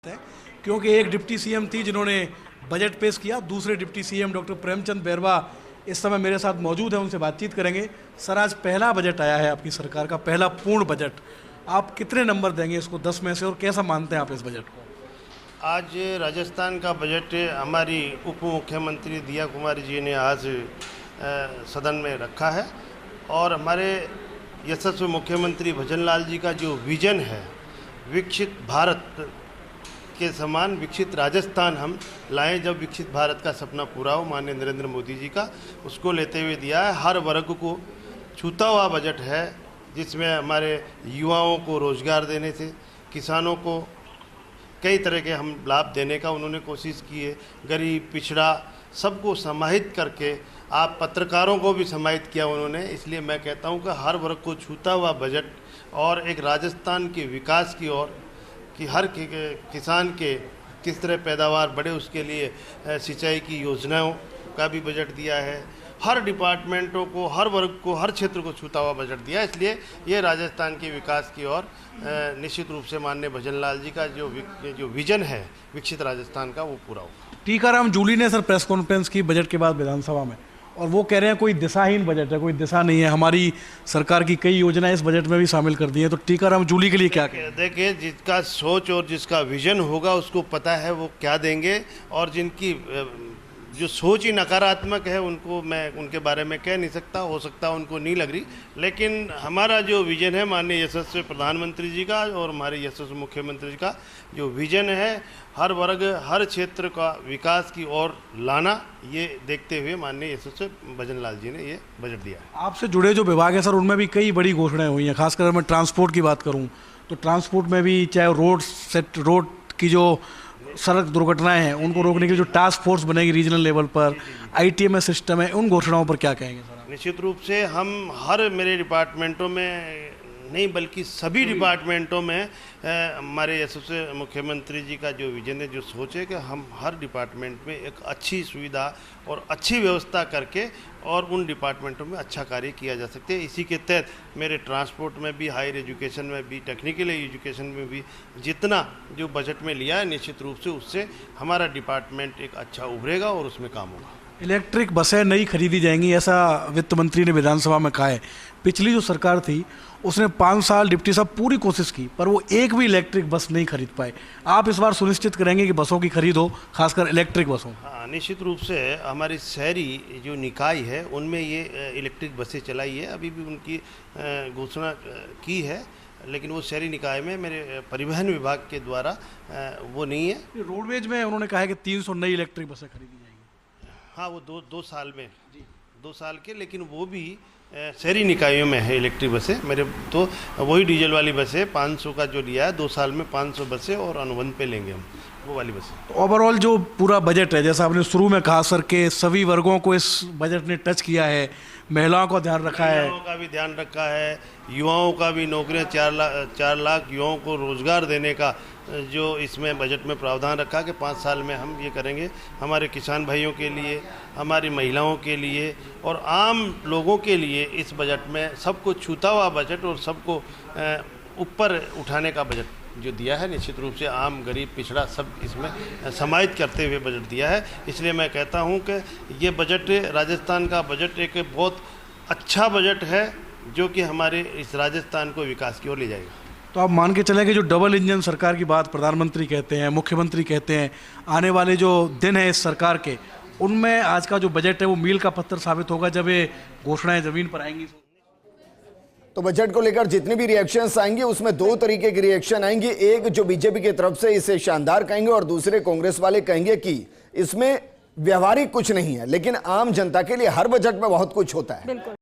है क्योंकि एक डिप्टी सीएम थी जिन्होंने बजट पेश किया, दूसरे deputy CM doctor Premchand Bairwa इस समय मेरे साथ मौजूद हैं, उनसे बातचीत करेंगे। सर, आज पहला बजट आया है आपकी सरकार का, पहला पूर्ण बजट। आप कितने नंबर देंगे इसको 10 में से, और कैसा मानते हैं आप इस बजट को? आज राजस्थान का बजट हमारी उप मुख्यमंत्री दिया कुमारी जी ने आज सदन में रखा है और हमारे यशस्वी मुख्यमंत्री भजन लाल जी का जो विजन है, विकसित भारत के समान विकसित राजस्थान हम लाएं, जब विकसित भारत का सपना पूरा हो, माननीय नरेंद्र मोदी जी का, उसको लेते हुए दिया है। हर वर्ग को छूता हुआ बजट है, जिसमें हमारे युवाओं को रोजगार देने से, किसानों को कई तरह के हम लाभ देने का उन्होंने कोशिश की है। गरीब पिछड़ा सबको समाहित करके, आप पत्रकारों को भी समाहित किया उन्होंने। इसलिए मैं कहता हूं कि हर वर्ग को छूता हुआ बजट और एक राजस्थान के विकास की ओर, कि हर किसान के किस तरह पैदावार बढ़े, उसके लिए सिंचाई की योजनाओं का भी बजट दिया है। हर डिपार्टमेंटों को, हर वर्ग को, हर क्षेत्र को छूता हुआ बजट दिया है। इसलिए ये राजस्थान के विकास की ओर निश्चित रूप से माननीय भजन लाल जी का जो विजन है विकसित राजस्थान का, वो पूरा होगा। टीकाराम जूली ने सर प्रेस कॉन्फ्रेंस की बजट के बाद विधानसभा में, और वो कह रहे हैं कोई दिशाहीन बजट है, कोई दिशा नहीं है, हमारी सरकार की कई योजनाएं इस बजट में भी शामिल कर दी हैं। तो टीकाराम जूली के लिए क्या कहें? देखिए, जिसका सोच और जिसका विजन होगा उसको पता है वो क्या देंगे, और जिनकी जो सोच ही नकारात्मक है उनको मैं उनके बारे में कह नहीं सकता, हो सकता उनको नहीं लग रही। लेकिन हमारा जो विजन है माननीय यशस्वी प्रधानमंत्री जी का और हमारे यशस्वी मुख्यमंत्री जी का जो विजन है, हर वर्ग हर क्षेत्र का विकास की ओर लाना, ये देखते हुए माननीय यशस्वी भजन लाल जी ने ये बजट दिया है। आपसे जुड़े जो विभाग है सर, उनमें भी कई बड़ी घोषणाएं हुई हैं। खासकर मैं ट्रांसपोर्ट की बात करूँ तो ट्रांसपोर्ट में भी, चाहे रोड की जो सड़क दुर्घटनाएं हैं उनको रोकने के लिए जो टास्क फोर्स बनेगी रीजनल लेवल पर, ITMS सिस्टम है, उन घोषणाओं पर क्या कहेंगे सर? निश्चित रूप से हम हर मेरे डिपार्टमेंटों में नहीं बल्कि सभी डिपार्टमेंटों में हमारे यशस्वी मुख्यमंत्री जी का जो विजन है, जो सोच है कि हम हर डिपार्टमेंट में एक अच्छी सुविधा और अच्छी व्यवस्था करके और उन डिपार्टमेंटों में अच्छा कार्य किया जा सकते हैं। इसी के तहत मेरे ट्रांसपोर्ट में भी, हायर एजुकेशन में भी, टेक्निकल एजुकेशन में भी जितना जो बजट में लिया है, निश्चित रूप से उससे हमारा डिपार्टमेंट एक अच्छा उभरेगा और उसमें काम होगा। इलेक्ट्रिक बसें नई खरीदी जाएंगी, ऐसा वित्त मंत्री ने विधानसभा में कहा है। पिछली जो सरकार थी उसने 5 साल डिप्टी साहब पूरी कोशिश की, पर वो एक भी इलेक्ट्रिक बस नहीं खरीद पाए। आप इस बार सुनिश्चित करेंगे कि बसों की खरीद हो, खासकर इलेक्ट्रिक बसों? हाँ, निश्चित रूप से हमारी शहरी जो निकाय है उनमें ये इलेक्ट्रिक बसें चलाई है। अभी भी उनकी घोषणा की है, लेकिन वो शहरी निकाय में मेरे परिवहन विभाग के द्वारा वो नहीं है। रोडवेज में उन्होंने कहा है कि 300 नई इलेक्ट्रिक बसें खरीदी जाएंगी। हाँ, वो दो साल में, 2 साल के, लेकिन वो भी शहरी निकायों में है इलेक्ट्रिक बसें। मेरे तो वही डीजल वाली बसें 500 का जो लिया है, 2 साल में 500 बसें और अनुबंध पे लेंगे हम वो वाली बसें। तो ओवरऑल जो पूरा बजट है, जैसा आपने शुरू में कहा सर, के सभी वर्गों को इस बजट ने टच किया है, महिलाओं का ध्यान रखा है, महिलाओं का भी ध्यान रखा है, युवाओं का भी नौकरियां, 4 लाख युवाओं को रोजगार देने का जो इसमें बजट में प्रावधान रखा कि 5 साल में हम ये करेंगे। हमारे किसान भाइयों के लिए, हमारी महिलाओं के लिए और आम लोगों के लिए इस बजट में सबको छूता हुआ बजट और सबको ऊपर उठाने का बजट जो दिया है, निश्चित रूप से आम गरीब पिछड़ा सब इसमें समाहित करते हुए बजट दिया है। इसलिए मैं कहता हूं कि ये बजट, राजस्थान का बजट एक बहुत अच्छा बजट है जो कि हमारे इस राजस्थान को विकास की ओर ले जाएगा। तो आप मान के चलें कि जो डबल इंजन सरकार की बात प्रधानमंत्री कहते हैं, मुख्यमंत्री कहते हैं, आने वाले जो दिन हैं इस सरकार के, उनमें आज का जो बजट है वो मील का पत्थर साबित होगा जब ये घोषणाएं जमीन पर आएंगी। तो बजट को लेकर जितने भी रिएक्शंस आएंगे उसमें 2 तरीके की रिएक्शन आएंगी। एक जो बीजेपी की तरफ से इसे शानदार कहेंगे और दूसरे कांग्रेस वाले कहेंगे कि इसमें व्यवहारिक कुछ नहीं है, लेकिन आम जनता के लिए हर बजट में बहुत कुछ होता है।